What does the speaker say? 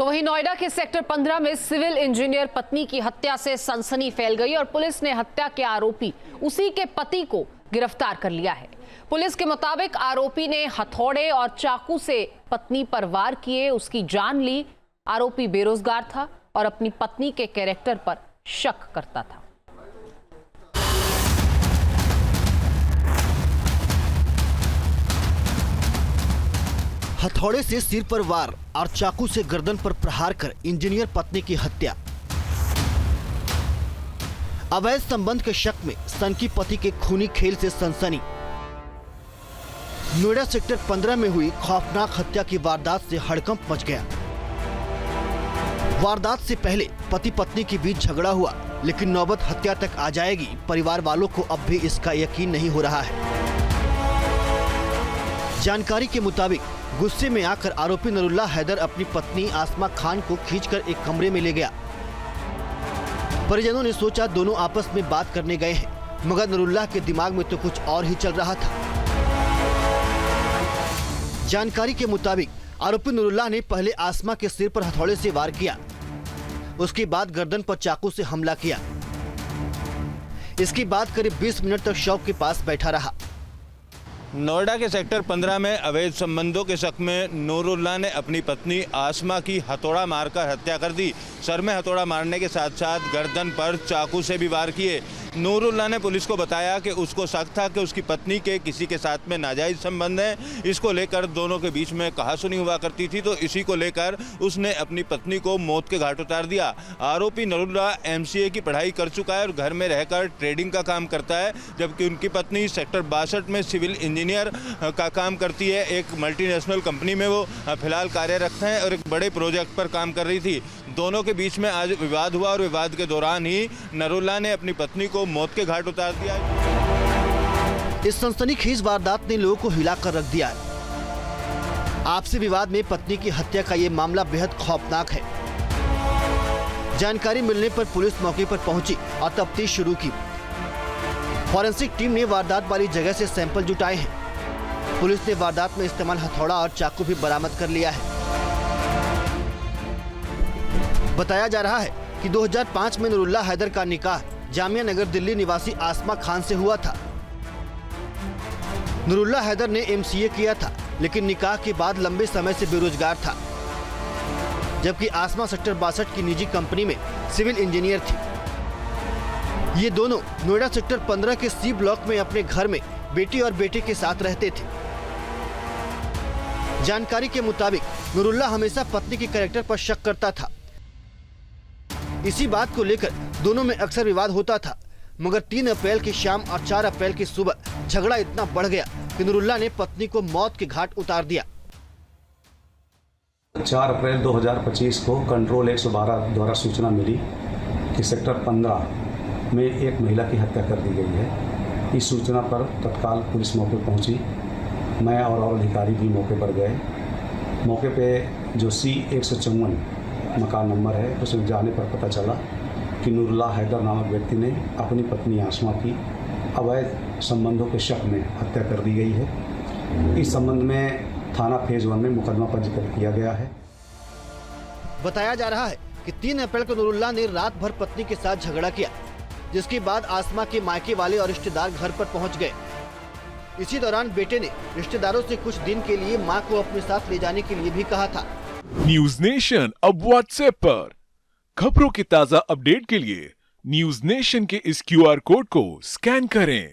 तो वहीं नोएडा के सेक्टर 15 में सिविल इंजीनियर पत्नी की हत्या से सनसनी फैल गई और पुलिस ने हत्या के आरोपी उसी के पति को गिरफ्तार कर लिया है। पुलिस के मुताबिक आरोपी ने हथौड़े और चाकू से पत्नी पर वार किए, उसकी जान ली। आरोपी बेरोजगार था और अपनी पत्नी के कैरेक्टर पर शक करता था। हथौड़े से सिर पर वार और चाकू से गर्दन पर प्रहार कर इंजीनियर पत्नी की हत्या। अवैध संबंध के शक में सनकी पति के खूनी खेल से सनसनी। नोएडा सेक्टर 15 में हुई खौफनाक हत्या की वारदात से हड़कंप मच गया। वारदात से पहले पति पत्नी के बीच झगड़ा हुआ, लेकिन नौबत हत्या तक आ जाएगी, परिवार वालों को अब भी इसका यकीन नहीं हो रहा है। जानकारी के मुताबिक गुस्से में आकर आरोपी नरुल्ला हैदर अपनी पत्नी आसमा खान को खींचकर एक कमरे में ले गया। परिजनों ने सोचा दोनों आपस में बात करने गए हैं, मगर नरुल्ला के दिमाग में तो कुछ और ही चल रहा था। जानकारी के मुताबिक आरोपी नरुल्ला ने पहले आसमा के सिर पर हथौड़े से वार किया, उसके बाद गर्दन पर चाकू से हमला किया। इसके बाद करीब 20 मिनट तक शव के पास बैठा रहा। नोएडा के सेक्टर 15 में अवैध संबंधों के शक में नूरुल्लाह ने अपनी पत्नी आसमा की हथौड़ा मारकर हत्या कर दी। सर में हथौड़ा मारने के साथ साथ गर्दन पर चाकू से भी वार किए। नूरुल्लाह ने पुलिस को बताया कि उसको शक था कि उसकी पत्नी के किसी के साथ में नाजायज संबंध हैं। इसको लेकर दोनों के बीच में कहासुनी हुआ करती थी, तो इसी को लेकर उसने अपनी पत्नी को मौत के घाट उतार दिया। आरोपी नूरुल्लाह MCA की पढ़ाई कर चुका है और घर में रहकर ट्रेडिंग का काम करता है, जबकि उनकी पत्नी सेक्टर 62 में सिविल इंजीनियर का काम करती है। एक मल्टीनेशनल कंपनी में वो फिलहाल कार्यरत हैं और एक बड़े प्रोजेक्ट पर काम कर रही थी। दोनों के बीच में आज विवाद हुआ और विवाद के दौरान ही नरुल्लाह ने अपनी पत्नी को मौत के घाट उतार दिया। इस सनसनीखेज वारदात ने लोगों को हिलाकर रख दिया है। आपसी विवाद में पत्नी की हत्या का ये मामला बेहद खौफनाक है। जानकारी मिलने पर पुलिस मौके पर पहुंची और तफ्तीश शुरू की। फॉरेंसिक टीम ने वारदात वाली जगह से सैंपल जुटाए हैं। पुलिस ने वारदात में इस्तेमाल हथौड़ा और चाकू भी बरामद कर लिया है। बताया जा रहा है कि 2005 में नरुल्ला हैदर का निकाह जामिया नगर दिल्ली निवासी आसमा खान से हुआ था। नरुल्ला हैदर ने MCA किया था, लेकिन निकाह के बाद लंबे समय से बेरोजगार था, जबकि आसमा सेक्टर 62 की निजी कंपनी में सिविल इंजीनियर थी। ये दोनों नोएडा सेक्टर 15 के C ब्लॉक में अपने घर में बेटी और बेटे के साथ रहते थे। जानकारी के मुताबिक नरुल्ला हमेशा पत्नी के कैरेक्टर पर शक करता था। इसी बात को लेकर दोनों में अक्सर विवाद होता था, मगर 3 अप्रैल की शाम और 4 अप्रैल की सुबह झगड़ा इतना बढ़ गया कि नरुल्ला ने पत्नी को मौत के घाट उतार दिया। 4 अप्रैल 2025 को कंट्रोल 112 द्वारा सूचना मिली कि सेक्टर 15 में एक महिला की हत्या कर दी गई है। इस सूचना पर तत्काल पुलिस मौके पर पहुंची। मैं और अधिकारी भी मौके पर गए। मौके पे जो C-154 मकान नंबर है, उसमें जाने पर पता चला कि नूरुल्लाह हैदर नामक व्यक्ति ने अपनी पत्नी आसमा की अवैध संबंधों के शक में हत्या कर दी गई है। इस संबंध में थाना फेज 1 में मुकदमा पंजीकृत किया गया है। बताया जा रहा है कि 3 अप्रैल को नरुल्ला ने रात भर पत्नी के साथ झगड़ा किया, जिसके बाद आसमा के मायके वाले और रिश्तेदार घर पर पहुंच गए। इसी दौरान बेटे ने रिश्तेदारों से कुछ दिन के लिए मां को अपने साथ ले जाने के लिए भी कहा था। न्यूज नेशन अब WhatsApp पर खबरों के ताजा अपडेट के लिए न्यूज नेशन के इस QR कोड को स्कैन करें।